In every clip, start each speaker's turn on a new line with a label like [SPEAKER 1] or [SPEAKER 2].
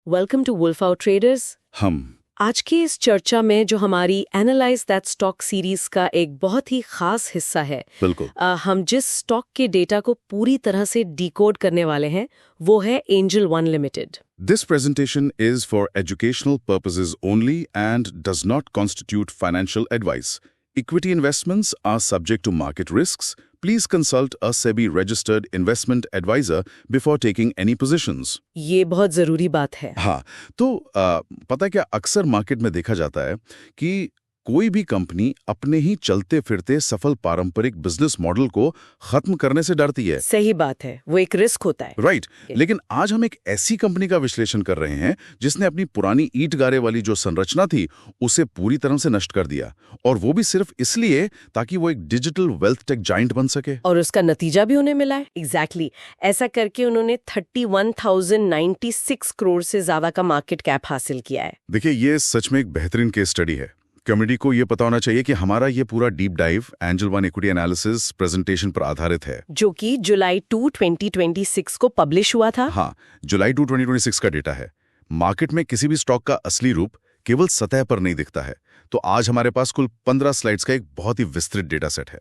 [SPEAKER 1] Welcome to Wolf Out Traders.
[SPEAKER 2] हम
[SPEAKER 1] आज की इस चर्चा में जो हमारी एनालाइज दैट स्टॉक सीरीज का एक बहुत ही खास हिस्सा है,
[SPEAKER 2] बिल्कुल
[SPEAKER 1] हम जिस स्टॉक के डेटा को पूरी तरह से डिकोड करने वाले हैं वो है angel one limited.
[SPEAKER 2] This presentation is for educational purposes only and does not constitute financial advice. Equity investments are subject to market risks. Please consult a SEBI-registered investment advisor before taking any positions.
[SPEAKER 1] ये बहुत जरूरी बात है।
[SPEAKER 2] हाँ, तो पता है क्या, अक्सर मार्केट में देखा जाता है कि कोई भी कंपनी अपने ही चलते फिरते सफल पारंपरिक बिजनेस मॉडल को खत्म करने से डरती है।
[SPEAKER 1] सही बात है, वो एक रिस्क होता है।
[SPEAKER 2] राइट लेकिन आज हम एक ऐसी कंपनी का विश्लेषण कर रहे हैं जिसने अपनी पुरानी ईंट गारे वाली जो संरचना थी उसे पूरी तरह से नष्ट कर दिया, और वो भी सिर्फ इसलिए ताकि वो एक डिजिटल वेल्थ टेक जाइंट बन सके।
[SPEAKER 1] और उसका नतीजा भी उन्हें मिला है। एग्जैक्टली ऐसा करके उन्होंने 31,096 करोड़ से ज्यादा का मार्केट कैप हासिल किया है।
[SPEAKER 2] देखिए, ये सच में एक बेहतरीन केस स्टडी है। कम्युनिटी को ये पता होना चाहिए कि हमारा ये पूरा deep dive angel one equity analysis presentation पर आधारित है,
[SPEAKER 1] जो कि जुलाई 2, 2026 को पब्लिश हुआ था।
[SPEAKER 2] हाँ, जुलाई 2, 2026 का डेटा है। मार्केट में किसी भी स्टॉक का असली रूप केवल सतह पर नहीं दिखता है। तो आज हमारे पास कुल 15 स्लाइड्स का एक बहुत ही विस्तृत डेटा सेट है।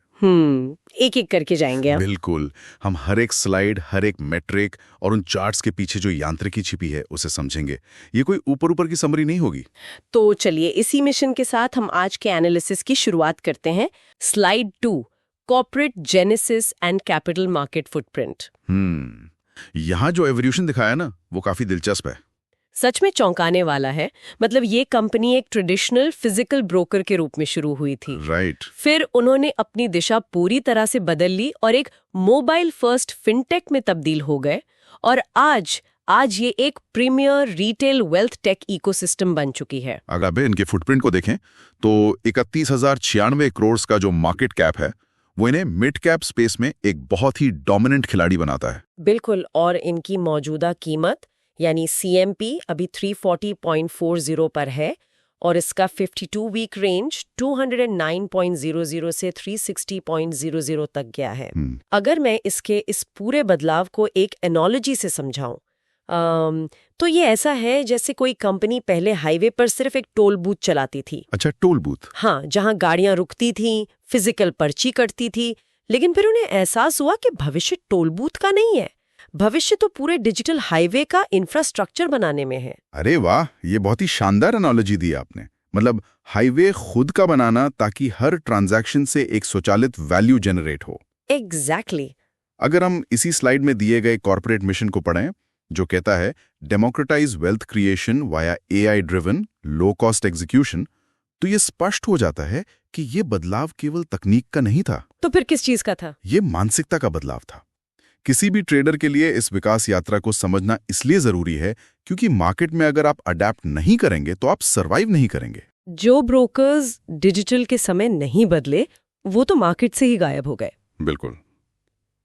[SPEAKER 1] एक एक करके जाएंगे हम।
[SPEAKER 2] बिल्कुल, हम हर एक स्लाइड, हर एक मेट्रिक और उन चार्ट्स के पीछे जो यांत्रिकी छिपी है उसे समझेंगे। ये कोई ऊपर ऊपर की समरी नहीं होगी।
[SPEAKER 1] तो चलिए इसी मिशन के साथ हम आज के एनालिसिस की शुरुआत करते हैं। Slide 2, corporate genesis and capital market footprint.
[SPEAKER 2] यहाँ जो एवोल्यूशन दिखाया ना वो काफी दिलचस्प है।
[SPEAKER 1] सच में चौंकाने वाला है। मतलब ये कंपनी एक ट्रेडिशनल फिजिकल ब्रोकर के रूप में शुरू हुई थी।
[SPEAKER 2] राइट
[SPEAKER 1] फिर उन्होंने अपनी दिशा पूरी तरह से बदल ली और एक मोबाइल फर्स्ट फिनटेक में तब्दील हो गए, और आज ये एक premier retail wealth tech ecosystem बन चुकी है।
[SPEAKER 2] अगर आप इनके फुटप्रिंट को देखें तो 31,096 करोड़ का जो मार्केट कैप है वो इन्हें मिड कैप स्पेस में एक बहुत ही डोमिनेंट खिलाड़ी बनाता है।
[SPEAKER 1] बिल्कुल, और इनकी मौजूदा कीमत यानी CMP अभी 340.40 पर है, और इसका 52 वीक रेंज 209.00 से 360.00 तक गया है। अगर मैं इसके इस पूरे बदलाव को एक एनालॉजी से समझाऊं, तो ये ऐसा है जैसे कोई कंपनी पहले हाईवे पर सिर्फ एक टोल बूथ चलाती थी।
[SPEAKER 2] अच्छा, टोल बूथ?
[SPEAKER 1] हाँ, जहां गाड़ियां रुकती थीं, फिजिकल पर्ची कटती थी, लेकिन फिर उन्हें एहसास हुआ कि भविष्य टोल बूथ का नहीं है, भविष्य तो पूरे डिजिटल हाईवे का इंफ्रास्ट्रक्चर बनाने में है।
[SPEAKER 2] अरे वाह, ये बहुत ही शानदार एनालॉजी दी आपने। मतलब हाईवे खुद का बनाना ताकि हर ट्रांजैक्शन से एक स्वचालित वैल्यू जनरेट हो।
[SPEAKER 1] एग्जैक्टली।
[SPEAKER 2] अगर हम इसी स्लाइड में दिए गए कॉर्पोरेट मिशन को पढ़ें जो कहता है democratise wealth creation via AI driven low cost execution, तो ये स्पष्ट हो जाता है कि ये बदलाव केवल तकनीक का नहीं था।
[SPEAKER 1] तो फिर किस चीज का था?
[SPEAKER 2] ये मानसिकता का बदलाव था। किसी भी ट्रेडर के लिए इस विकास यात्रा को समझना इसलिए जरूरी है क्योंकि मार्केट में अगर आप अडेप्ट नहीं करेंगे तो आप सरवाइव नहीं करेंगे।
[SPEAKER 1] जो ब्रोकर्स डिजिटल के समय नहीं बदले वो तो मार्केट से ही गायब हो गए।
[SPEAKER 2] बिल्कुल।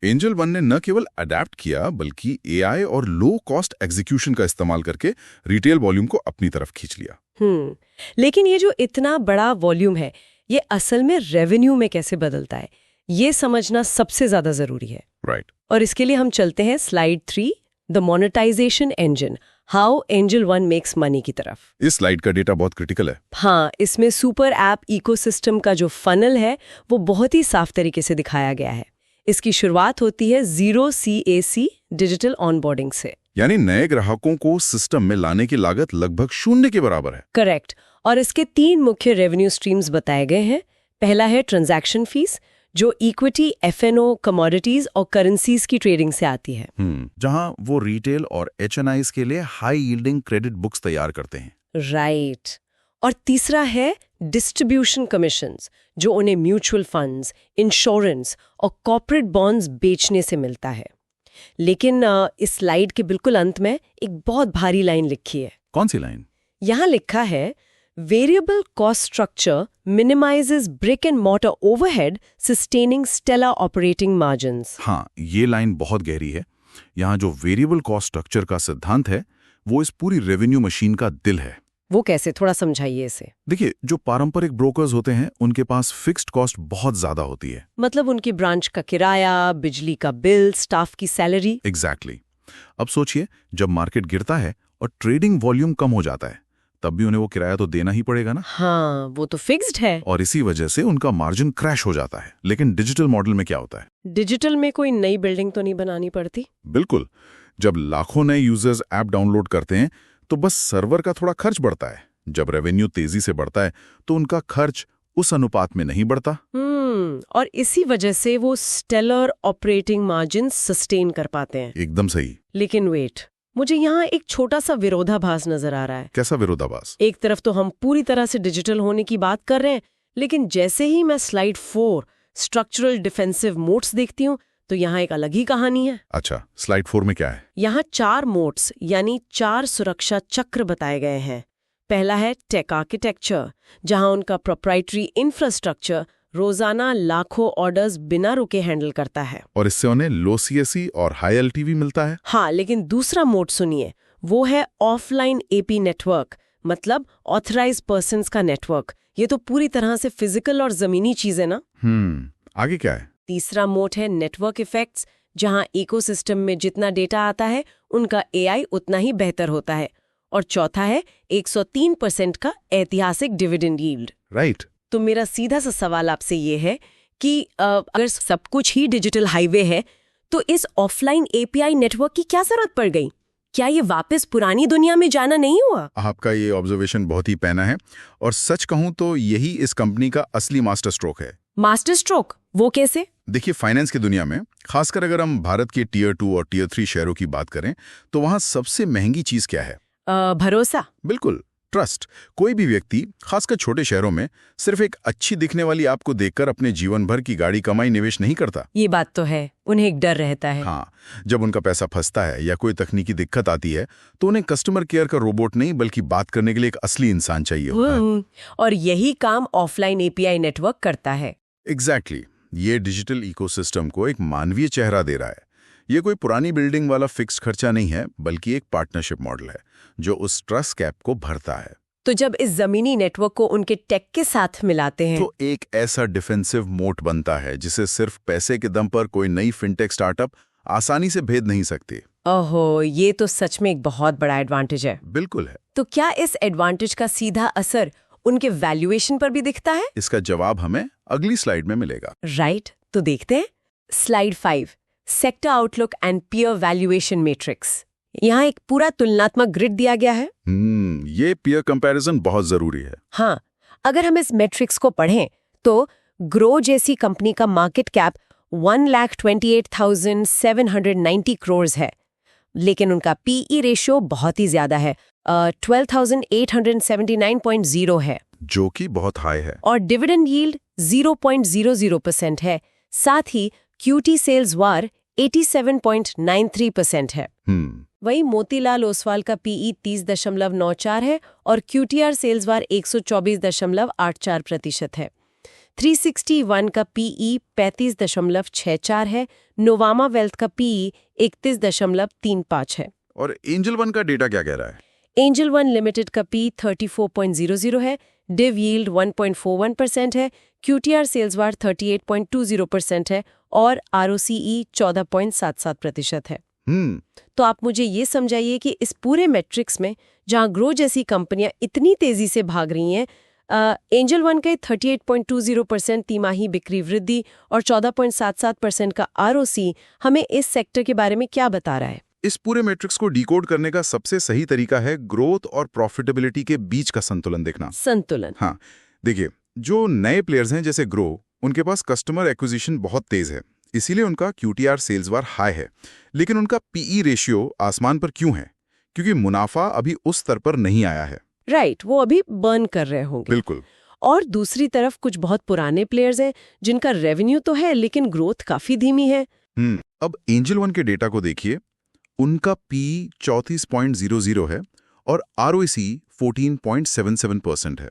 [SPEAKER 2] एंजल वन ने न केवल अडेप्ट किया बल्कि AI और लो कॉस्ट एग्जीक्यूशन का इस्तेमाल करके रिटेल वॉल्यूम को अपनी तरफ खींच लिया।
[SPEAKER 1] लेकिन ये जो इतना बड़ा वॉल्यूम है ये असल में रेवेन्यू में कैसे बदलता है, ये समझना सबसे ज्यादा जरूरी है।
[SPEAKER 2] राइट।
[SPEAKER 1] और इसके लिए हम चलते हैं slide 3, the monetisation engine, how Angel One makes money की तरफ।
[SPEAKER 2] इस स्लाइड का डेटा बहुत क्रिटिकल है।
[SPEAKER 1] हाँ, इसमें सुपर ऐप इकोसिस्टम का जो फनल है वो बहुत ही साफ तरीके से दिखाया गया है। इसकी शुरुआत होती है 0 CAC डिजिटल ऑनबोर्डिंग से,
[SPEAKER 2] यानी नए ग्राहकों को सिस्टम में लाने की लागत लगभग 0 के बराबर है।
[SPEAKER 1] करेक्ट। और इसके 3 मुख्य रेवेन्यू स्ट्रीम्स बताए गए हैं। पहला है ट्रांजैक्शन फीस, जो इक्विटी, FNO, कमोडिटीज और करेंसीज की ट्रेडिंग से आती है,
[SPEAKER 2] जहां वो रिटेल और HNIs के लिए हाई यील्डिंग क्रेडिट बुक्स तैयार करते हैं।
[SPEAKER 1] राइट। और तीसरा है डिस्ट्रीब्यूशन कमीशंस, जो उन्हें म्यूचुअल फंड्स, इंश्योरेंस और कॉर्पोरेट बॉन्ड्स बेचने से मिलता है। लेकिन इस स्लाइड के बिल्कुल अंत में एक बहुत भारी लाइन लिखी है।
[SPEAKER 2] कौन सी लाइन?
[SPEAKER 1] यहाँ लिखा है variable cost structure minimises brick and mortar overhead sustaining stellar operating margins.
[SPEAKER 2] हाँ, ये लाइन बहुत गहरी है। यहाँ जो वेरिएबल कॉस्ट स्ट्रक्चर का सिद्धांत है वो इस पूरी रेवेन्यू मशीन का दिल है।
[SPEAKER 1] वो कैसे, थोड़ा समझाइए इसे।
[SPEAKER 2] देखिए, जो पारंपरिक ब्रोकर्स होते हैं उनके पास फिक्स्ड कॉस्ट बहुत ज्यादा होती है।
[SPEAKER 1] मतलब उनकी ब्रांच का किराया, बिजली का बिल, स्टाफ की सैलरी।
[SPEAKER 2] एग्जैक्टली। अब सोचिए, जब मार्केट गिरता है और ट्रेडिंग वॉल्यूम कम हो जाता है, तब भी उन्हें वो किराया तो देना ही पड़ेगा ना।
[SPEAKER 1] हाँ, वो तो फिक्स्ड है।
[SPEAKER 2] और इसी वजह से उनका मार्जिन क्रैश हो जाता है। लेकिन डिजिटल मॉडल में क्या होता है?
[SPEAKER 1] डिजिटल में कोई नई बिल्डिंग तो नहीं बनानी पड़ती?
[SPEAKER 2] बिल्कुल। जब लाखों नए यूजर्स ऐप डाउनलोड करते हैं तो बस सर्वर का थोड़ा खर्च बढ़ता है। जब रेवेन्यू तेजी से बढ़ता है तो उनका खर्च उस अनुपात में नहीं बढ़ता।
[SPEAKER 1] और इसी वजह से वो स्टेलर ऑपरेटिंग मार्जिन सस्टेन कर पाते हैं।
[SPEAKER 2] एकदम सही।
[SPEAKER 1] लेकिन वेट, मुझे यहाँ एक छोटा सा विरोधाभास नजर आ रहा है।
[SPEAKER 2] कैसा विरोधाभास?
[SPEAKER 1] एक तरफ तो हम पूरी तरह से डिजिटल होने की बात कर रहे हैं, लेकिन जैसे ही मैं स्लाइड 4 स्ट्रक्चरल डिफेंसिव मोड्स देखती हूँ तो यहाँ एक अलग ही कहानी है।
[SPEAKER 2] अच्छा, स्लाइड 4 में क्या है?
[SPEAKER 1] यहाँ 4 मोड्स यानी 4 सुरक्षा चक्र बताए गए हैं। पहला है टेक आर्किटेक्चर, जहां उनका प्रोप्राइटरी इंफ्रास्ट्रक्चर रोजाना लाखों ऑर्डर्स बिना रुके हैंडल करता है।
[SPEAKER 2] और इससे उन्हें लो CSE और हाई LTV मिलता है।
[SPEAKER 1] हाँ, लेकिन दूसरा मोड सुनिए, वो है ऑफलाइन AP नेटवर्क, मतलब ऑथराइज पर्सन्स का नेटवर्क। ये तो पूरी तरह से फिजिकल और जमीनी चीज है ना।
[SPEAKER 2] आगे क्या है?
[SPEAKER 1] तीसरा मोड है नेटवर्क इफेक्ट्स, जहां इकोसिस्टम में जितना डेटा आता है उनका AI उतना ही बेहतर होता है। और चौथा है 103% का ऐतिहासिक डिविडेंड यील्ड।
[SPEAKER 2] राइट।
[SPEAKER 1] तो मेरा सीधा सा सवाल आपसे ये है कि अगर सब कुछ ही डिजिटल हाईवे है तो इस ऑफलाइन API नेटवर्क की क्या जरूरत पड़ गई? क्या ये वापस पुरानी दुनिया में जाना नहीं हुआ?
[SPEAKER 2] आपका ये ऑब्जर्वेशन बहुत ही पैना है, और सच कहूं तो यही इस कंपनी का असली मास्टर स्ट्रोक है।
[SPEAKER 1] Master stroke? वो कैसे?
[SPEAKER 2] देखिए, फाइनेंस की दुनिया में, खासकर अगर हम भारत के Tier 2 और Tier 3 शहरों की बात करें, तो वहां सबसे महंगी चीज क्या है?
[SPEAKER 1] भरोसा।
[SPEAKER 2] बिल्कुल, ट्रस्ट। कोई भी व्यक्ति, खासकर छोटे शहरों में, सिर्फ एक अच्छी दिखने वाली ऐप को देखकर अपने जीवन भर की गाड़ी कमाई निवेश नहीं करता।
[SPEAKER 1] ये बात तो है, उन्हें एक डर रहता है।
[SPEAKER 2] हाँ, जब उनका पैसा फंसता है या कोई तकनीकी दिक्कत आती है तो उन्हें कस्टमर केयर का रोबोट नहीं बल्कि बात करने के लिए एक असली इंसान चाहिए होता है।
[SPEAKER 1] और यही काम ऑफलाइन API नेटवर्क करता है।
[SPEAKER 2] एग्जैक्टली। ये डिजिटल इकोसिस्टम को एक मानवीय चेहरा दे रहा है। ये कोई पुरानी बिल्डिंग वाला फिक्स खर्चा नहीं है, बल्कि एक पार्टनरशिप मॉडल है जो उस ट्रस्ट गैप को भरता है।
[SPEAKER 1] तो जब इस जमीनी नेटवर्क को उनके टेक के साथ मिलाते हैं
[SPEAKER 2] तो एक ऐसा डिफेंसिव मोट बनता है जिसे सिर्फ पैसे के दम पर कोई नई फिनटेक स्टार्टअप आसानी से भेद नहीं सकती।
[SPEAKER 1] ओहो, ये तो सच में एक बहुत बड़ा एडवांटेज है।
[SPEAKER 2] बिल्कुल है।
[SPEAKER 1] तो क्या इस एडवांटेज का सीधा असर उनके वैल्यूएशन पर भी दिखता है?
[SPEAKER 2] इसका जवाब हमें अगली स्लाइड में मिलेगा।
[SPEAKER 1] राइट, तो देखते हैं। Slide 5, sector outlook and peer valuation matrix. यहाँ एक पूरा तुलनात्मक ग्रिड दिया गया है।
[SPEAKER 2] ये पीयर कंपैरिजन बहुत जरूरी है।
[SPEAKER 1] हाँ, अगर हम इस मैट्रिक्स को पढ़ें तो ग्रो जैसी कंपनी का मार्केट कैप 1,28,790 करोड़ है, लेकिन उनका PE रेशियो बहुत ही ज्यादा है, 12,879.0 है,
[SPEAKER 2] जो कि बहुत हाई है।
[SPEAKER 1] और डिविडेंड यील्ड 0.00% है। साथ ही QT सेल्स वार 87.93% है। वही मोतीलाल ओसवाल का PE 30.94 है और QTR सेल्स वार 124.84% है। 361 का PE 35.64 है। नोवामा वेल्थ का PE 31.35 है।
[SPEAKER 2] और एंजल वन का डेटा क्या कह रहा है?
[SPEAKER 1] एंजल वन लिमिटेड का PE 34.00 है, डिव यील्ड 1.41% है, QTR सेल्स वार 38.20% है और ROCE 14.77% है। तो आप मुझे ये समझाइए कि इस पूरे मैट्रिक्स में जहां ग्रो जैसी कंपनियां इतनी तेजी से भाग रही हैं, एंजल वन के 38.20% तिमाही बिक्री वृद्धि और 14.77% का ROC हमें इस सेक्टर के बारे में क्या बता रहा है?
[SPEAKER 2] इस पूरे मैट्रिक्स को डिकोड करने का सबसे सही तरीका है ग्रोथ और प्रॉफिटेबिलिटी के बीच का संतुलन देखना।
[SPEAKER 1] संतुलन?
[SPEAKER 2] हाँ, देखिए, जो नए प्लेयर्स हैं जैसे ग्रो, उनके पास कस्टमर एक्विजिशन बहुत तेज है, इसीलिए उनका QTR सेल्स वार हाई है। लेकिन उनका PE रेशियो आसमान पर क्यों है? क्योंकि मुनाफा अभी उस स्तर पर नहीं आया है।
[SPEAKER 1] राइट, वो अभी बर्न कर रहे होंगे।
[SPEAKER 2] बिल्कुल।
[SPEAKER 1] और दूसरी तरफ कुछ बहुत पुराने प्लेयर्स हैं जिनका रेवेन्यू तो है लेकिन ग्रोथ काफी धीमी है।
[SPEAKER 2] अब एंजल वन के डेटा को देखिए, उनका PE 34.00 है और ROC 14.77% है।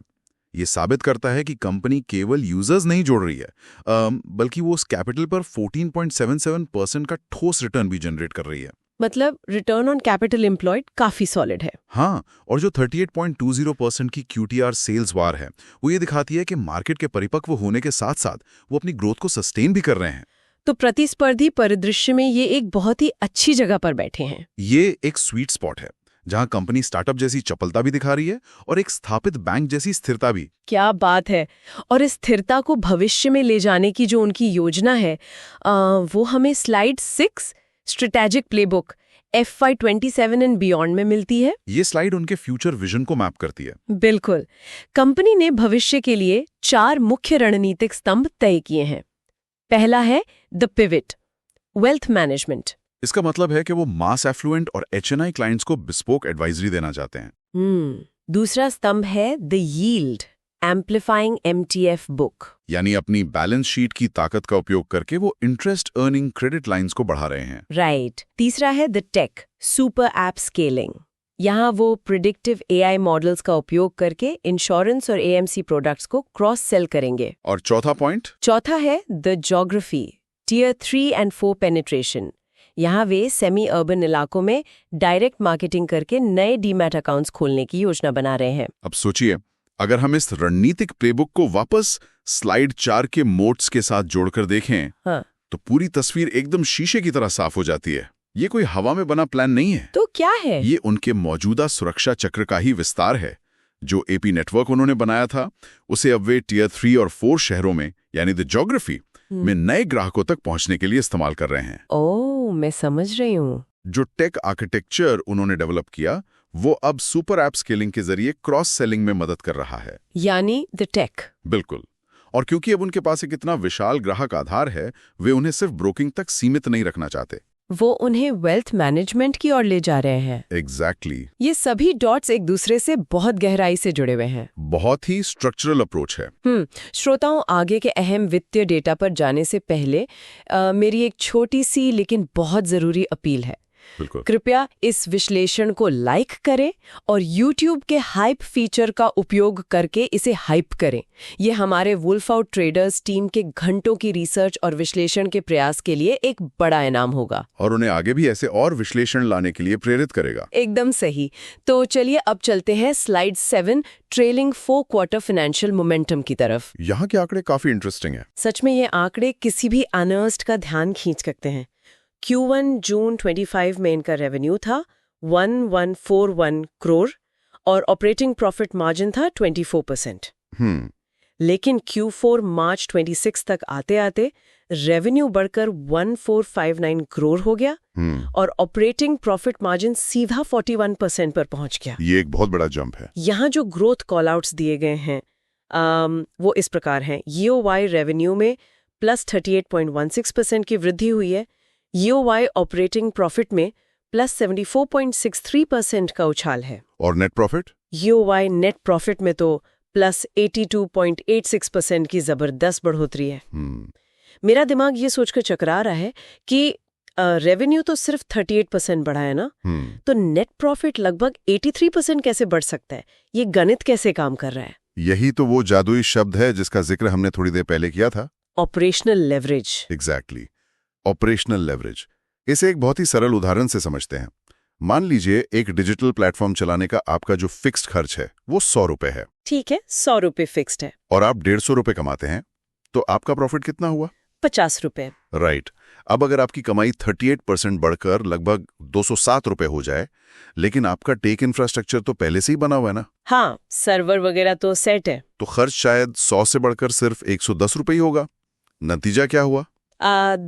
[SPEAKER 2] ये साबित करता है कि कंपनी केवल यूजर्स नहीं जोड़ रही है, बल्कि वो उस कैपिटल पर 14.77% का ठोस रिटर्न भी जनरेट कर रही है।
[SPEAKER 1] मतलब रिटर्न ऑन कैपिटल एम्प्लॉयड काफी सॉलिड है।
[SPEAKER 2] हाँ, और जो 38.20% की QTR सेल्स वार है, वो ये दिखाती है कि मार्केट के परिपक्व होने के साथ साथ वो अपनी ग्रोथ को सस्टेन भी कर रहे हैं।
[SPEAKER 1] तो प्रतिस्पर्धी परिदृश्य में ये एक बहुत ही अच्छी जगह पर बैठे हैं।
[SPEAKER 2] ये एक स्वीट स्पॉट है, जहां कंपनी स्टार्टअप जैसी चपलता भी दिखा रही है और एक स्थापित बैंक जैसी स्थिरता भी।
[SPEAKER 1] क्या बात है। और इस स्थिरता को भविष्य में ले जाने की जो उनकी योजना है वो हमें slide 6 strategic playbook FY27 and beyond में मिलती है।
[SPEAKER 2] ये स्लाइड उनके फ्यूचर विजन को मैप करती है।
[SPEAKER 1] बिल्कुल। कंपनी ने भविष्य के लिए 4 मुख्य रणनीतिक स्तंभ तय किए हैं। पहला है द पिवट, वेल्थ मैनेजमेंट।
[SPEAKER 2] इसका मतलब है कि वो मास एफ्लुएंट और HNI क्लाइंट्स को बिस्पोक एडवाइजरी देना चाहते हैं।
[SPEAKER 1] दूसरा स्तंभ है द यील्ड, एम्प्लीफाइंग MTF बुक।
[SPEAKER 2] यानी अपनी बैलेंस शीट की ताकत का उपयोग करके वो इंटरेस्ट अर्निंग क्रेडिट लाइंस को बढ़ा रहे हैं।
[SPEAKER 1] राइट। तीसरा है the tech, super app scaling. यहाँ वो प्रिडिक्टिव AI मॉडल्स का उपयोग करके इंश्योरेंस और AMC प्रोडक्ट्स को क्रॉस सेल करेंगे।
[SPEAKER 2] और चौथा पॉइंट?
[SPEAKER 1] चौथा है the geography, Tier 3 and 4 penetration. यहाँ वे सेमी अर्बन इलाकों में डायरेक्ट मार्केटिंग करके नए डीमैट अकाउंट्स खोलने की योजना बना रहे हैं।
[SPEAKER 2] अब सोचिए, अगर हम इस रणनीतिक प्लेबुक को वापस स्लाइड 4 के मोड्स के साथ जोड़कर देखें,
[SPEAKER 1] हाँ,
[SPEAKER 2] तो पूरी तस्वीर एकदम शीशे की तरह साफ हो जाती है। ये कोई हवा में बना प्लान नहीं है।
[SPEAKER 1] तो क्या है?
[SPEAKER 2] ये उनके मौजूदा सुरक्षा चक्र का ही विस्तार है। जो AP नेटवर्क उन्होंने बनाया था, उसे अब वे Tier 3 और 4 शहरों में, यानी द ज्योग्राफी में नए ग्राहकों तक पहुंचने के लिए इस्तेमाल कर रहे हैं।
[SPEAKER 1] ओह, मैं समझ रही हूँ।
[SPEAKER 2] जो टेक आर्किटेक्चर उन्होंने डेवलप किया, वो अब सुपर ऐप स्केलिंग के जरिए क्रॉस सेलिंग में मदद कर रहा है।
[SPEAKER 1] यानी द टेक।
[SPEAKER 2] बिल्कुल। और क्योंकि अब उनके पास एक इतना विशाल ग्राहक आधार है, वे उन्हें सिर्फ ब्रोकिंग तक सीमित नहीं रखना चाहते।
[SPEAKER 1] वो उन्हें वेल्थ मैनेजमेंट की ओर ले जा रहे हैं।
[SPEAKER 2] एग्जैक्टली।
[SPEAKER 1] ये सभी डॉट्स एक दूसरे से बहुत गहराई से जुड़े हुए हैं।
[SPEAKER 2] बहुत ही स्ट्रक्चरल अप्रोच है।
[SPEAKER 1] श्रोताओं, आगे के अहम वित्तीय डेटा पर जाने से पहले मेरी एक छोटी सी लेकिन बहुत जरूरी अपील है।
[SPEAKER 2] बिल्कुल।
[SPEAKER 1] कृपया इस विश्लेषण को लाइक करें और YouTube के हाइप फीचर का उपयोग करके इसे हाइप करें। ये हमारे वुल्फ आउट ट्रेडर्स टीम के घंटों की रिसर्च और विश्लेषण के प्रयास के लिए एक बड़ा इनाम होगा
[SPEAKER 2] और उन्हें आगे भी ऐसे और विश्लेषण लाने के लिए प्रेरित करेगा।
[SPEAKER 1] एकदम सही। तो चलिए अब चलते हैं slide 7 trailing 4 quarter financial momentum की तरफ।
[SPEAKER 2] यहाँ के आंकड़े काफी इंटरेस्टिंग है।
[SPEAKER 1] सच में ये आंकड़े किसी भी एनालिस्ट का ध्यान खींच सकते हैं। Q1 जून 25 में इनका रेवेन्यू था 1141 करोड़ और ऑपरेटिंग प्रॉफिट मार्जिन था 24%। लेकिन Q4 मार्च 26 तक आते आते रेवेन्यू बढ़कर 1459 करोड़ हो गया और ऑपरेटिंग प्रॉफिट मार्जिन सीधा 41% पर पहुंच गया।
[SPEAKER 2] ये एक बहुत बड़ा जंप है।
[SPEAKER 1] यहाँ जो ग्रोथ कॉलआउट्स दिए गए हैं वो इस प्रकार हैं। YoY रेवेन्यू में +38.16% की वृद्धि हुई है। YoY ऑपरेटिंग प्रॉफिट में +74.63% का उछाल है।
[SPEAKER 2] और net profit?
[SPEAKER 1] YoY net profit में तो +82.86% की जबरदस्त बढ़ोतरी है। मेरा दिमाग ये सोचकर चकरा रहा है कि रेवेन्यू तो सिर्फ 38% बढ़ा है ना, तो नेट प्रॉफिट लगभग 83% कैसे बढ़ सकता है? ये गणित कैसे काम कर रहा है?
[SPEAKER 2] यही तो वो जादुई शब्द है जिसका जिक्र हमने थोड़ी देर पहले किया था,
[SPEAKER 1] operational leverage.
[SPEAKER 2] Exactly, operational leverage. इसे एक बहुत ही सरल उदाहरण से समझते हैं। मान लीजिए एक डिजिटल प्लेटफॉर्म चलाने का आपका जो फिक्स्ड खर्च है वो 100 रुपए है।
[SPEAKER 1] ठीक है, 100 रुपए फिक्स्ड है।
[SPEAKER 2] और आप 150 रुपए कमाते हैं, तो आपका प्रॉफिट कितना हुआ?
[SPEAKER 1] 50 रुपए।
[SPEAKER 2] राइट। अब अगर आपकी कमाई 38% बढ़कर लगभग 207 रुपए हो जाए, लेकिन आपका टेक इंफ्रास्ट्रक्चर तो पहले से ही बना हुआ है ना।
[SPEAKER 1] हाँ, सर्वर वगैरह तो सेट है।
[SPEAKER 2] तो खर्च शायद 100 से बढ़कर सिर्फ 110 रुपए ही होगा। नतीजा क्या हुआ?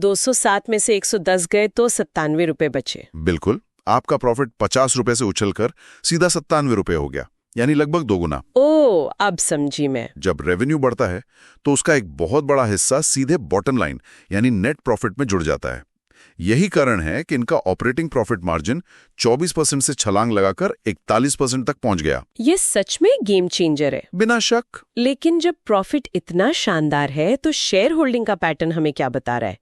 [SPEAKER 1] 207 में से 110 गए तो 97 रुपए बचे।
[SPEAKER 2] बिल्कुल। आपका प्रॉफिट 50 रुपए से उछलकर सीधा 97 रुपए हो गया, यानी लगभग दोगुना।
[SPEAKER 1] ओह, अब समझी मैं।
[SPEAKER 2] जब रेवेन्यू बढ़ता है तो उसका एक बहुत बड़ा हिस्सा सीधे बॉटम लाइन यानी नेट प्रॉफिट में जुड़ जाता है। यही कारण है कि इनका ऑपरेटिंग प्रॉफिट मार्जिन 24% से छलांग लगाकर 41% तक पहुंच गया।
[SPEAKER 1] ये सच में गेम चेंजर है,
[SPEAKER 2] बिना शक।
[SPEAKER 1] लेकिन जब प्रॉफिट इतना शानदार है तो शेयर होल्डिंग का पैटर्न हमें क्या बता रहा है?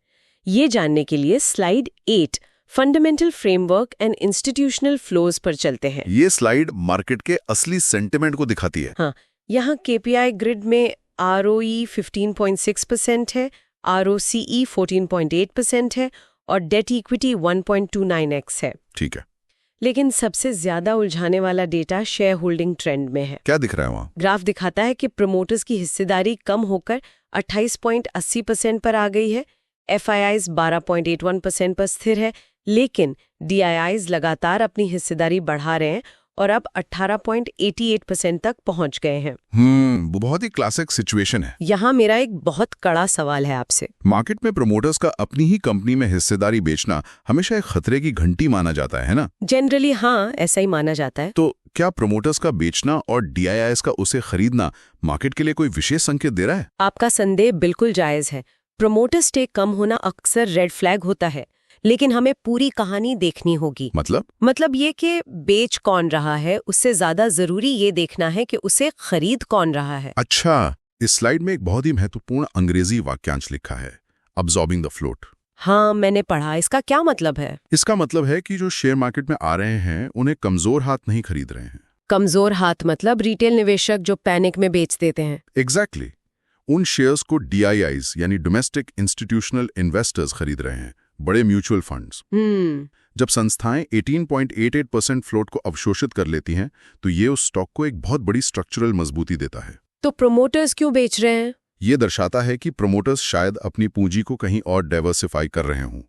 [SPEAKER 1] ये जानने के लिए slide 8 fundamental framework and institutional flows पर चलते हैं।
[SPEAKER 2] ये स्लाइड मार्केट के असली सेंटिमेंट को दिखाती है।
[SPEAKER 1] हाँ, यहाँ KPI ग्रिड में ROE 15.6% है, ROCE 14.8% है और डेट इक्विटी 1.29x है।
[SPEAKER 2] ठीक है।
[SPEAKER 1] लेकिन सबसे ज्यादा उलझाने वाला डेटा शेयर होल्डिंग ट्रेंड में है।
[SPEAKER 2] क्या दिख रहा है वहां?
[SPEAKER 1] ग्राफ दिखाता है कि प्रमोटर्स की हिस्सेदारी कम होकर 28.80% पर आ गई है, FIIs 12.81% पर स्थिर है, लेकिन DIIs लगातार अपनी हिस्सेदारी बढ़ा रहे हैं और अब 18.88% तक पहुंच गए हैं।
[SPEAKER 3] वो बहुत ही क्लासिक सिचुएशन है।
[SPEAKER 1] यहाँ मेरा एक बहुत कड़ा सवाल है आपसे।
[SPEAKER 3] मार्केट में प्रमोटर्स का अपनी ही कंपनी में हिस्सेदारी बेचना हमेशा एक खतरे की घंटी माना जाता है ना?
[SPEAKER 1] जनरली हाँ, ऐसा ही माना जाता है।
[SPEAKER 3] तो क्या प्रमोटर्स का बेचना और DIIs का उसे खरीदना मार्केट के लिए कोई विशेष संकेत दे रहा है?
[SPEAKER 1] आपका संदेह बिल्कुल जायज है। प्रमोटर स्टेक कम होना अक्सर रेड फ्लैग होता है, लेकिन हमें पूरी कहानी देखनी होगी। मतलब ये कि बेच कौन रहा है, उससे ज्यादा जरूरी ये देखना है कि उसे खरीद कौन रहा है।
[SPEAKER 3] अच्छा, इस स्लाइड में एक बहुत ही महत्वपूर्ण अंग्रेजी वाक्यांश लिखा है, अब्सॉर्बिंग द फ्लोट।
[SPEAKER 1] हाँ, मैंने पढ़ा। इसका क्या मतलब है?
[SPEAKER 3] इसका मतलब है कि जो शेयर मार्केट में आ रहे हैं उन्हें कमजोर हाथ नहीं खरीद रहे हैं।
[SPEAKER 1] कमजोर हाथ मतलब रिटेल निवेशक जो पैनिक में बेच देते हैं।
[SPEAKER 3] एग्जैक्टली। उन शेयर्स को DIIs यानी डोमेस्टिक इंस्टीट्यूशनल इन्वेस्टर्स खरीद रहे हैं, बड़े म्यूचुअल फंड्स। जब संस्थाएं 18.88% फ्लोट को अवशोषित कर लेती हैं तो ये उस स्टॉक को एक बहुत बड़ी स्ट्रक्चरल मजबूती देता है।
[SPEAKER 1] तो प्रमोटर्स क्यों बेच रहे हैं?
[SPEAKER 3] ये दर्शाता है कि प्रमोटर्स शायद अपनी पूंजी को कहीं और डाइवर्सिफाई कर रहे हों,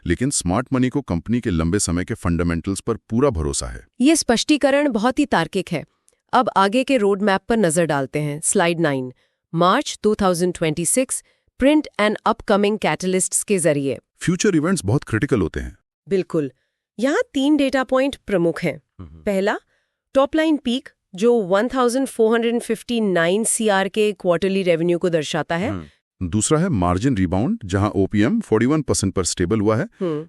[SPEAKER 3] लेकिन स्मार्ट मनी को कंपनी के लंबे समय के फंडामेंटल्स पर पूरा भरोसा है।
[SPEAKER 1] ये स्पष्टीकरण बहुत ही तार्किक है। अब आगे के रोड मैप पर नजर डालते हैं। Slide 9, March 2026, print and upcoming catalysts के जरिए।
[SPEAKER 3] फ्यूचर इवेंट्स बहुत क्रिटिकल होते हैं।
[SPEAKER 1] बिल्कुल। यहाँ 3 डेटा पॉइंट प्रमुख हैं। पहला, टॉप लाइन पीक जो 1459 CR के क्वार्टरली रेवेन्यू को दर्शाता है।
[SPEAKER 3] दूसरा है मार्जिन रिबाउंड, जहां OPM 41% पर स्टेबल हुआ है।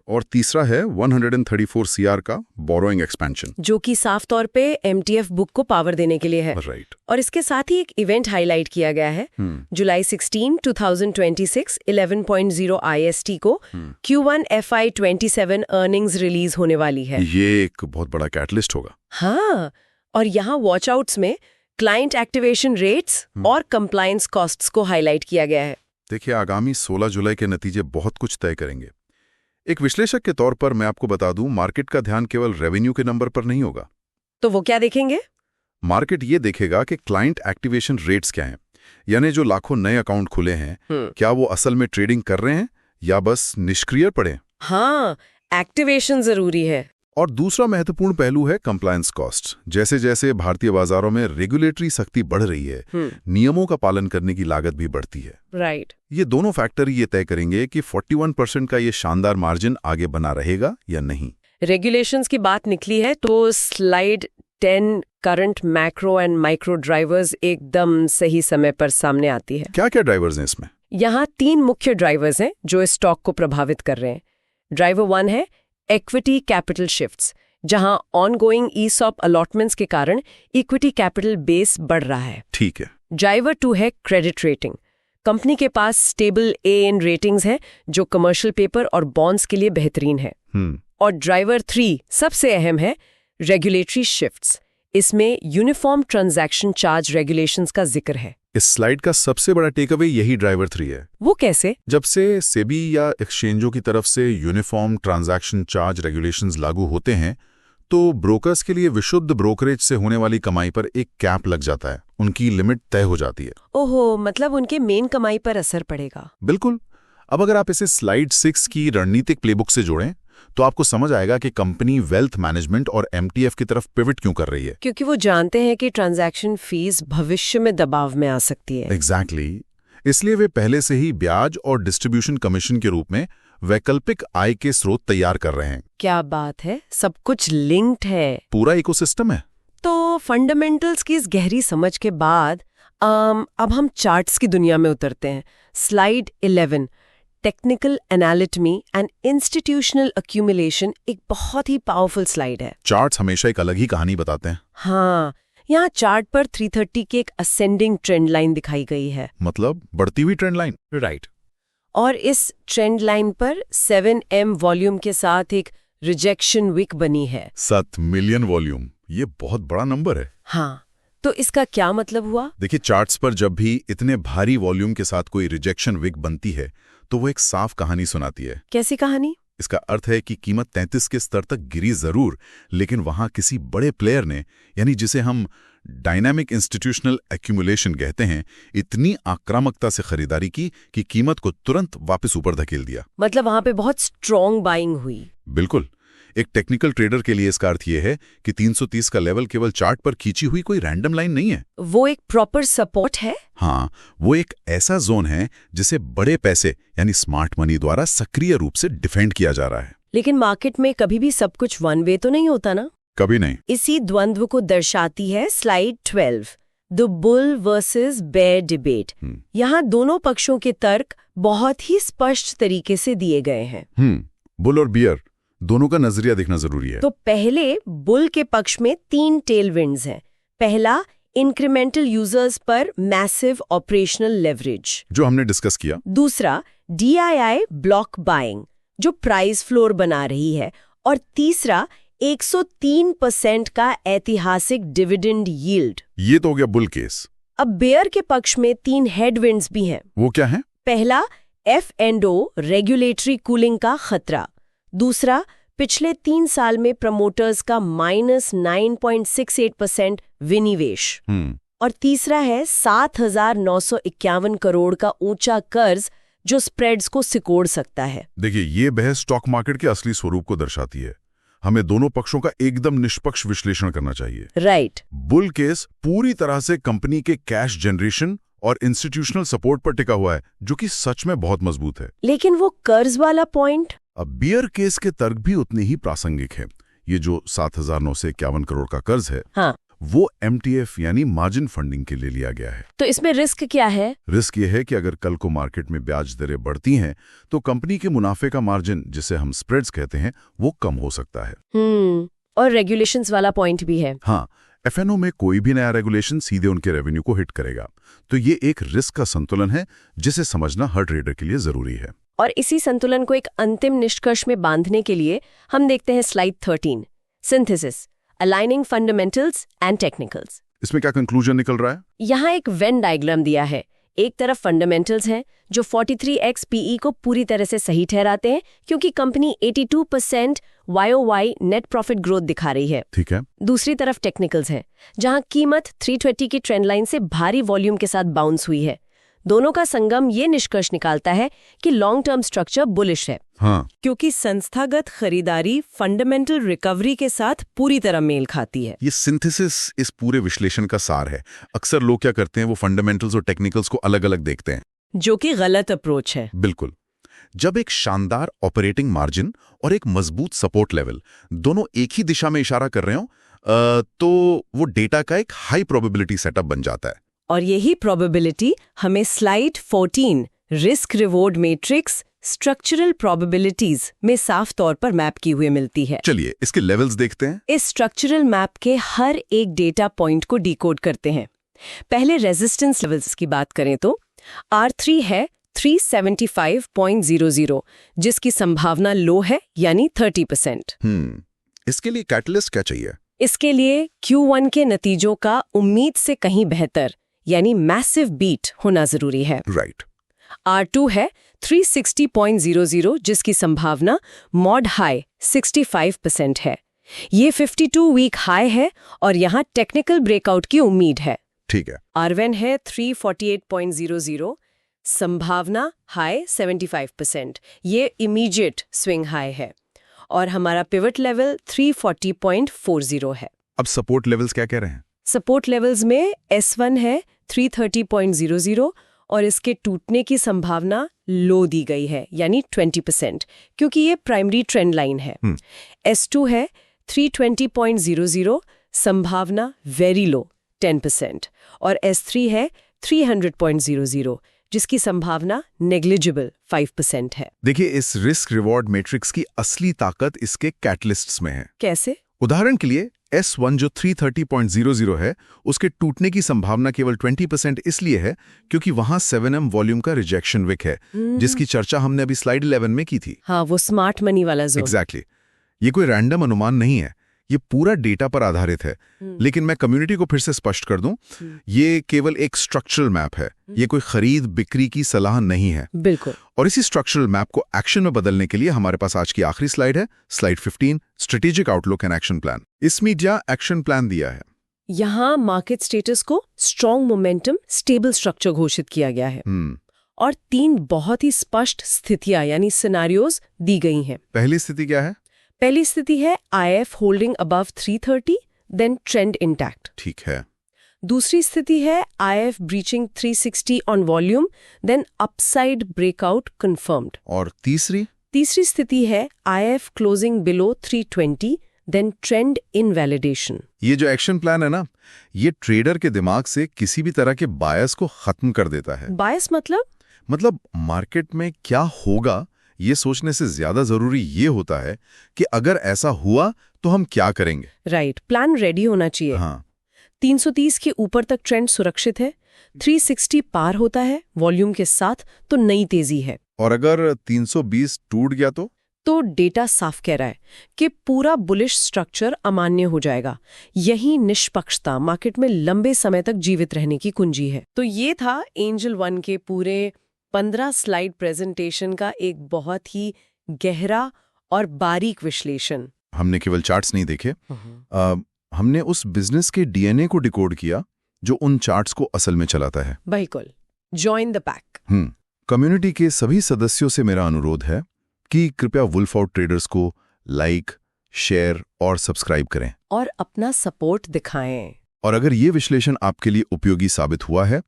[SPEAKER 3] और तीसरा है 134 CR का बोरोइंग एक्सपेंशन,
[SPEAKER 1] जो कि साफ तौर पे MTF बुक को पावर देने के लिए है।
[SPEAKER 3] राइट।
[SPEAKER 1] और इसके साथ ही एक इवेंट हाईलाइट किया गया है। जुलाई 16, 2026 11.0 IST को Q1 FY27 अर्निंग्स रिलीज होने वाली है।
[SPEAKER 3] ये एक बहुत बड़ा कैटलिस्ट होगा।
[SPEAKER 1] हाँ, और यहाँ वॉच आउट्स में क्लाइंट एक्टिवेशन रेट्स और कंप्लायंस कॉस्ट्स को हाईलाइट किया गया है।
[SPEAKER 3] देखिए, आगामी 16 जुलाई के नतीजे बहुत कुछ तय करेंगे। एक विश्लेषक के तौर पर मैं आपको बता दूं, मार्केट का ध्यान केवल रेवेन्यू के नंबर पर नहीं होगा।
[SPEAKER 1] तो वो क्या देखेंगे?
[SPEAKER 3] मार्केट ये देखेगा कि क्लाइंट एक्टिवेशन रेट्स क्या हैं, यानी जो लाखों नए अकाउंट खुले हैं, क्या वो असल में ट्रेडिंग कर रहे हैं या बस निष्क्रिय पड़े।
[SPEAKER 1] हाँ, एक्टिवेशन जरूरी है।
[SPEAKER 3] और दूसरा महत्वपूर्ण पहलू है कंप्लायंस कॉस्ट। जैसे जैसे भारतीय बाजारों में रेगुलेटरी सख्ती बढ़ रही है, नियमों का पालन करने की लागत भी बढ़ती है।
[SPEAKER 1] राइट।
[SPEAKER 3] ये दोनों फैक्टर ये तय करेंगे कि 41% का ये शानदार मार्जिन आगे बना रहेगा या नहीं।
[SPEAKER 1] रेगुलेशंस की बात निकली है तो slide 10 current macro and micro drivers एकदम सही समय पर सामने आती है।
[SPEAKER 3] क्या क्या ड्राइवर्स हैं इसमें?
[SPEAKER 1] यहाँ 3 मुख्य ड्राइवर्स हैं जो इस स्टॉक को प्रभावित कर रहे हैं। ड्राइवर 1 है इक्विटी कैपिटल शिफ्ट्स, जहां ऑनगोइंग ESOP अलॉटमेंट्स के कारण इक्विटी कैपिटल बेस बढ़ रहा है।
[SPEAKER 3] ठीक है।
[SPEAKER 1] ड्राइवर 2 है क्रेडिट रेटिंग। कंपनी के पास स्टेबल AN रेटिंग्स हैं जो कमर्शियल पेपर और बॉन्ड्स के लिए बेहतरीन है। और ड्राइवर 3 सबसे अहम है रेगुलेटरी शिफ्ट्स। इसमें यूनिफॉर्म ट्रांजैक्शन चार्ज रेगुलेशंस का जिक्र है।
[SPEAKER 3] इस स्लाइड का सबसे बड़ा टेकअवे यही ड्राइवर 3 है।
[SPEAKER 1] वो कैसे?
[SPEAKER 3] जब से सेबी या एक्सचेंजों की तरफ से यूनिफॉर्म ट्रांजैक्शन चार्ज रेगुलेशंस लागू होते हैं तो ब्रोकर्स के लिए विशुद्ध ब्रोकरेज से होने वाली कमाई पर एक कैप लग जाता है, उनकी लिमिट तय हो जाती है।
[SPEAKER 1] ओहो, मतलब उनके मेन कमाई पर असर पड़ेगा।
[SPEAKER 3] बिल्कुल। अब अगर आप इसे स्लाइड 6 की रणनीतिक प्लेबुक से जोड़ें तो आपको समझ आएगा कि कंपनी वेल्थ मैनेजमेंट और MTF की तरफ पिवट क्यों कर रही है।
[SPEAKER 1] क्योंकि वो जानते हैं कि ट्रांजैक्शन फीस भविष्य में दबाव में आ सकती है।
[SPEAKER 3] एग्जैक्टली। इसलिए वे पहले से ही ब्याज और डिस्ट्रीब्यूशन कमीशन के रूप में वैकल्पिक आय के स्रोत तैयार कर रहे हैं।
[SPEAKER 1] क्या बात है, सब कुछ लिंक्ड है,
[SPEAKER 3] पूरा इकोसिस्टम है।
[SPEAKER 1] तो फंडामेंटल्स की इस गहरी समझ के बाद अब हम चार्ट्स की दुनिया में उतरते हैं। Slide 11, technical anatomy and institutional accumulation, एक बहुत ही पावरफुल स्लाइड है।
[SPEAKER 3] चार्ट्स हमेशा एक अलग ही कहानी बताते हैं।
[SPEAKER 1] हाँ, यहाँ चार्ट पर 330 की एक असेंडिंग ट्रेंड लाइन दिखाई गई है।
[SPEAKER 3] मतलब बढ़ती हुई ट्रेंड लाइन।
[SPEAKER 2] राइट।
[SPEAKER 1] और इस ट्रेंड लाइन पर 7M वॉल्यूम के साथ एक रिजेक्शन विक बनी है।
[SPEAKER 3] 7 मिलियन वॉल्यूम, ये बहुत बड़ा नंबर है।
[SPEAKER 1] हाँ, तो इसका क्या मतलब हुआ?
[SPEAKER 3] देखिए, चार्ट्स पर जब भी इतने भारी वॉल्यूम के साथ कोई रिजेक्शन विक बनती है तो वो एक साफ कहानी सुनाती है।
[SPEAKER 1] कैसी कहानी?
[SPEAKER 3] इसका अर्थ है कि कीमत 33 के स्तर तक गिरी जरूर, लेकिन वहां किसी बड़े प्लेयर ने, यानी जिसे हम डायनामिक इंस्टीट्यूशनल एक्यूमुलेशन कहते हैं, इतनी आक्रामकता से खरीदारी की कि कीमत को तुरंत वापस ऊपर धकेल दिया।
[SPEAKER 1] मतलब वहां पे बहुत स्ट्रॉन्ग बाइंग हुई।
[SPEAKER 3] बिल्कुल। एक टेक्निकल ट्रेडर के लिए इसका अर्थ यह है कि 330 का लेवल केवल चार्ट पर खींची हुई कोई रैंडम लाइन नहीं है।
[SPEAKER 1] वो एक प्रॉपर सपोर्ट है।
[SPEAKER 3] हाँ, वो एक ऐसा जोन है जिसे बड़े पैसे यानी स्मार्ट मनी द्वारा सक्रिय रूप से डिफेंड किया जा रहा है।
[SPEAKER 1] लेकिन मार्केट में कभी भी सब कुछ वन वे तो नहीं होता ना?
[SPEAKER 3] कभी नहीं।
[SPEAKER 1] इसी द्वंद्व को दर्शाती है slide 12, the bull versus bear debate. यहाँ दोनों पक्षों के तर्क बहुत ही स्पष्ट तरीके से दिए गए हैं।
[SPEAKER 3] बुल और बियर दोनों का नजरिया देखना जरूरी है।
[SPEAKER 1] तो पहले बुल के पक्ष में 3 टेलविंड्स हैं। पहला, इंक्रीमेंटल यूजर्स पर मैसिव ऑपरेशनल लेवरेज,
[SPEAKER 3] जो हमने डिस्कस किया।
[SPEAKER 1] दूसरा, DII ब्लॉक बाइंग, जो प्राइस फ्लोर बना रही है। और तीसरा, 103% का ऐतिहासिक डिविडेंड यील्ड।
[SPEAKER 3] ये तो हो गया बुल केस।
[SPEAKER 1] अब बेयर के पक्ष में 3 हेडविंड्स भी हैं।
[SPEAKER 3] वो क्या है?
[SPEAKER 1] पहला, F&O रेगुलेटरी कूलिंग का खतरा। दूसरा, पिछले 3 साल में प्रमोटर्स का -9.68% विनिवेश। और तीसरा है 7,951 करोड़ का ऊंचा कर्ज जो स्प्रेड्स को सिकोड़ सकता है।
[SPEAKER 3] देखिए, ये बहस स्टॉक मार्केट के असली स्वरूप को दर्शाती है। हमें दोनों पक्षों का एकदम निष्पक्ष विश्लेषण करना चाहिए।
[SPEAKER 1] राइट।
[SPEAKER 3] बुल केस पूरी तरह से कंपनी के कैश जनरेशन और इंस्टीट्यूशनल सपोर्ट पर टिका हुआ है, जो कि सच में बहुत मजबूत है।
[SPEAKER 1] लेकिन वो कर्ज वाला पॉइंट?
[SPEAKER 3] अब बियर केस के तर्क भी उतने ही प्रासंगिक है। ये जो 7,951 करोड़ का कर्ज है,
[SPEAKER 1] हाँ,
[SPEAKER 3] वो MTF यानी मार्जिन फंडिंग के लिए लिया गया है।
[SPEAKER 1] तो इसमें रिस्क क्या है?
[SPEAKER 3] रिस्क ये है कि अगर कल को मार्केट में ब्याज दरें बढ़ती हैं तो कंपनी के मुनाफे का मार्जिन, जिसे हम स्प्रेड्स कहते हैं, वो कम हो सकता है।
[SPEAKER 1] और रेगुलेशंस वाला पॉइंट भी है।
[SPEAKER 3] हाँ, F&O में कोई भी नया रेगुलेशन सीधे उनके रेवेन्यू को हिट करेगा। तो ये एक रिस्क का संतुलन है जिसे समझना हर ट्रेडर के लिए जरूरी है।
[SPEAKER 1] और इसी संतुलन को एक अंतिम निष्कर्ष में बांधने के लिए हम देखते हैं slide 13, synthesis, aligning fundamentals and technicals.
[SPEAKER 3] इसमें क्या कंक्लूजन निकल रहा है?
[SPEAKER 1] यहाँ एक वेन डायग्राम दिया है। एक तरफ फंडामेंटल्स हैं जो 43x PE को पूरी तरह से सही ठहराते हैं, क्योंकि company 82% YOY net profit growth दिखा रही है।
[SPEAKER 3] ठीक है।
[SPEAKER 1] दूसरी तरफ टेक्निकल्स हैं, जहां कीमत 320 की ट्रेंड लाइन से भारी वॉल्यूम के साथ बाउंस हुई है। दोनों का संगम ये निष्कर्ष निकालता है कि लॉन्ग टर्म स्ट्रक्चर बुलिश है।
[SPEAKER 3] हाँ,
[SPEAKER 1] क्योंकि संस्थागत खरीदारी फंडामेंटल रिकवरी के साथ पूरी तरह मेल खाती है।
[SPEAKER 3] ये सिंथेसिस इस पूरे विश्लेषण का सार है। अक्सर लोग क्या करते हैं, वो फंडामेंटल्स और टेक्निकल्स को अलग अलग देखते हैं, जो कि गलत अप्रोच है। बिल्कुल। जब एक शानदार ऑपरेटिंग मार्जिन और एक मजबूत सपोर्ट लेवल दोनों एक ही दिशा में इशारा कर रहे हो, तो वो डेटा का एक हाई प्रोबेबिलिटी सेटअप बन जाता है।
[SPEAKER 1] और यही प्रोबेबिलिटी हमें slide 14, risk reward matrix structural probabilities में साफ तौर पर मैप की हुई मिलती है।
[SPEAKER 3] चलिए इसके लेवल्स देखते हैं।
[SPEAKER 1] इस स्ट्रक्चरल मैप के हर एक डेटा पॉइंट को डिकोड करते हैं। पहले रेजिस्टेंस लेवल्स की बात करें तो R3 है 375.00, जिसकी संभावना लो है, यानी 30%।
[SPEAKER 3] इसके लिए कैटलिस्ट क्या चाहिए? इसके
[SPEAKER 1] लिए Q1 के नतीजों का उम्मीद से कहीं बेहतर, यानी मैसिव बीट होना जरूरी है।
[SPEAKER 3] राइट।
[SPEAKER 1] R2 है 360.00, जिसकी संभावना मॉड हाई 65% है। ये 52 वीक हाई है और यहाँ टेक्निकल ब्रेकआउट की उम्मीद है।
[SPEAKER 3] ठीक है।
[SPEAKER 1] R1 है 348.00, संभावना हाई 75%। ये इमीडिएट स्विंग हाई है। और हमारा पिवट लेवल 340.40 है।
[SPEAKER 3] अब सपोर्ट लेवल्स क्या कह रहे हैं?
[SPEAKER 1] सपोर्ट लेवल्स में S1 है 330.00 और इसके टूटने की संभावना लो दी गई है, यानी 20%, क्योंकि ये प्राइमरी ट्रेंड लाइन है। S2 है 320.00, संभावना वेरी लो 10%। और S3 है 300.00, जिसकी संभावना नेग्लिजिबल 5% है।
[SPEAKER 3] देखिए, इस रिस्क रिवॉर्ड मैट्रिक्स की असली ताकत इसके कैटलिस्ट्स में है।
[SPEAKER 1] कैसे?
[SPEAKER 3] उदाहरण के लिए S1 जो 330.00 है, उसके टूटने की संभावना केवल 20% इसलिए है क्योंकि वहां 7M वॉल्यूम का रिजेक्शन विक है, जिसकी चर्चा हमने अभी स्लाइड 11 में की थी।
[SPEAKER 1] हाँ, वो स्मार्ट मनी वाला जोन।
[SPEAKER 3] एग्जैक्टली। ये कोई रैंडम अनुमान नहीं है, ये पूरा डेटा पर आधारित है, लेकिन मैं कम्युनिटी को फिर से स्पष्ट कर दूं, ये केवल एक स्ट्रक्चरल मैप है, ये कोई खरीद बिक्री की सलाह नहीं है।
[SPEAKER 1] बिल्कुल।
[SPEAKER 3] और इसी स्ट्रक्चरल मैप को एक्शन में बदलने के लिए हमारे पास आज की आखिरी स्लाइड है, slide 15, strategic outlook and action plan. इसमें क्या एक्शन प्लान दिया है?
[SPEAKER 1] यहाँ मार्केट स्टेटस को स्ट्रॉन्ग मोमेंटम, स्टेबल स्ट्रक्चर घोषित किया गया है और 3 बहुत ही स्पष्ट स्थितियां यानी सिनेरियोज दी गई हैं।
[SPEAKER 3] पहली स्थिति क्या है?
[SPEAKER 1] पहली स्थिति है IF holding above 330, then trend intact.
[SPEAKER 3] ठीक है।
[SPEAKER 1] दूसरी स्थिति है IF breaching 360 on volume, then upside breakout confirmed.
[SPEAKER 3] और तीसरी
[SPEAKER 1] स्थिति है IF closing below 320, then trend invalidation.
[SPEAKER 3] ये जो एक्शन प्लान है ना, ये ट्रेडर के दिमाग से किसी भी तरह के बायस को खत्म कर देता है।
[SPEAKER 1] बायस मतलब
[SPEAKER 3] मार्केट में क्या होगा ये सोचने से ज्यादा जरूरी ये होता है कि अगर ऐसा हुआ तो हम क्या करेंगे।
[SPEAKER 1] राइट, प्लान रेडी होना चाहिए।
[SPEAKER 3] हाँ।
[SPEAKER 1] 330 के ऊपर तक ट्रेंड सुरक्षित है, 360 पार होता है वॉल्यूम के साथ तो नई तेजी है।
[SPEAKER 3] और अगर 320 टूट गया तो
[SPEAKER 1] डेटा साफ कह रहा है कि पूरा बुलिश स्ट्रक्चर अमान्य हो जाएगा। यही निष्पक्षता मार्केट में लंबे समय तक जीवित रहने की कुंजी है। तो ये था एंजल वन के पूरे 15 स्लाइड प्रेजेंटेशन का एक बहुत ही गहरा और बारीक विश्लेषण।
[SPEAKER 3] हमने केवल चार्ट्स नहीं देखे, हमने उस बिजनेस के डीएनए को डिकोड किया जो उन चार्ट्स को असल में चलाता है।
[SPEAKER 1] बिल्कुल, जॉइन द पैक।
[SPEAKER 3] कम्युनिटी के सभी सदस्यों से मेरा अनुरोध है कि कृपया वुल्फ आउट ट्रेडर्स को लाइक, शेयर और सब्सक्राइब करें
[SPEAKER 1] और अपना सपोर्ट दिखाएं।
[SPEAKER 3] और अगर ये विश्लेषण आपके लिए उपयोगी साबित हुआ है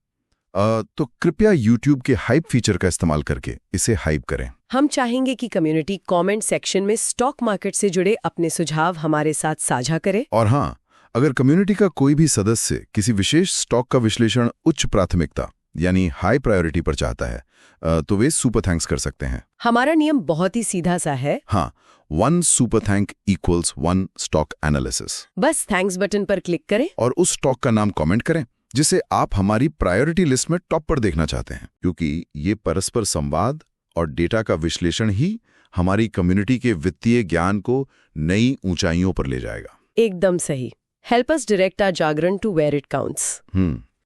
[SPEAKER 3] तो कृपया YouTube के हाइप फीचर का इस्तेमाल करके इसे हाइप करें।
[SPEAKER 1] हम चाहेंगे कि कम्युनिटी कमेंट सेक्शन में स्टॉक मार्केट से जुड़े अपने सुझाव हमारे साथ साझा करे।
[SPEAKER 3] और हाँ, अगर कम्युनिटी का कोई भी सदस्य किसी विशेष स्टॉक का विश्लेषण उच्च प्राथमिकता यानी हाई प्रायोरिटी पर चाहता है तो वे सुपर थैंक्स कर सकते हैं।
[SPEAKER 1] हमारा नियम बहुत ही सीधा सा है।
[SPEAKER 3] हाँ, 1 super thank equals 1 stock analysis.
[SPEAKER 1] बस थैंक्स बटन पर क्लिक करें
[SPEAKER 3] और उस स्टॉक का नाम कमेंट करें जिसे आप हमारी प्रायोरिटी लिस्ट में टॉप पर देखना चाहते हैं, क्योंकि ये परस्पर संवाद और डेटा का विश्लेषण ही हमारी कम्युनिटी के वित्तीय ज्ञान को नई ऊंचाइयों पर ले जाएगा।
[SPEAKER 1] एकदम सही। Help us direct our jagran to where it counts.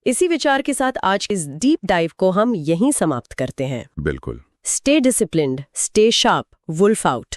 [SPEAKER 1] इसी विचार के साथ आज इस डीप डाइव को हम यहीं समाप्त करते हैं।
[SPEAKER 3] बिल्कुल।
[SPEAKER 1] Stay disciplined, stay sharp, Wolf out.